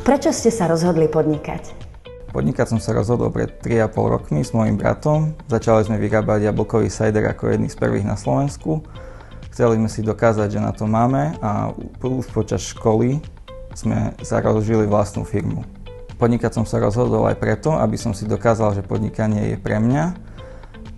Prečo ste sa rozhodli podnikať? Podnikať som sa rozhodol pred 3,5 rokmi s mojím bratom. Začali sme vyrábať jablkový cider ako jedný z prvých na Slovensku. Chceli sme si dokázať, že na to máme a už počas školy sme založili vlastnú firmu. Podnikať som sa rozhodol aj preto, aby som si dokázal, že podnikanie je pre mňa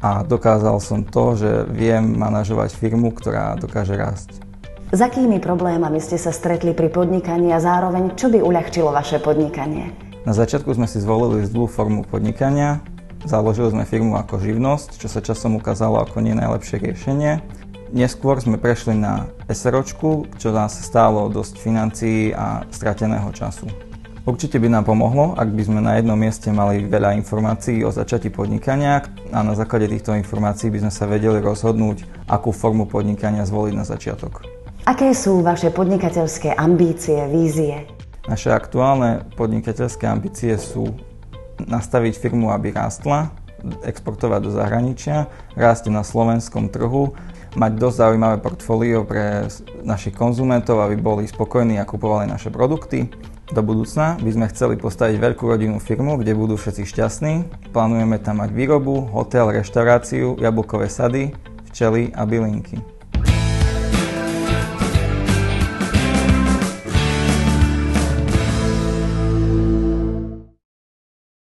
a dokázal som to, že viem manažovať firmu, ktorá dokáže rásť. S akými problémami ste sa stretli pri podnikaní a zároveň čo by uľahčilo vaše podnikanie? Na začiatku sme si zvolili zlú formu podnikania. Založili sme firmu ako živnosť, čo sa časom ukázalo ako nie najlepšie riešenie. Neskôr sme prešli na SROčku, čo nás stálo dosť financií a strateného času. Určite by nám pomohlo, ak by sme na jednom mieste mali veľa informácií o začatí podnikania a na základe týchto informácií by sme sa vedeli rozhodnúť, akú formu podnikania zvoliť na začiatok. Aké sú vaše podnikateľské ambície, vízie? Naše aktuálne podnikateľské ambície sú nastaviť firmu, aby rástla, exportovať do zahraničia, rásť na slovenskom trhu, mať dosť zaujímavé portfólio pre našich konzumentov, aby boli spokojní a kupovali naše produkty. Do budúcna by sme chceli postaviť veľkú rodinnú firmu, kde budú všetci šťastní. Plánujeme tam mať výrobu, hotel, reštauráciu, jablkové sady, včely a bylinky.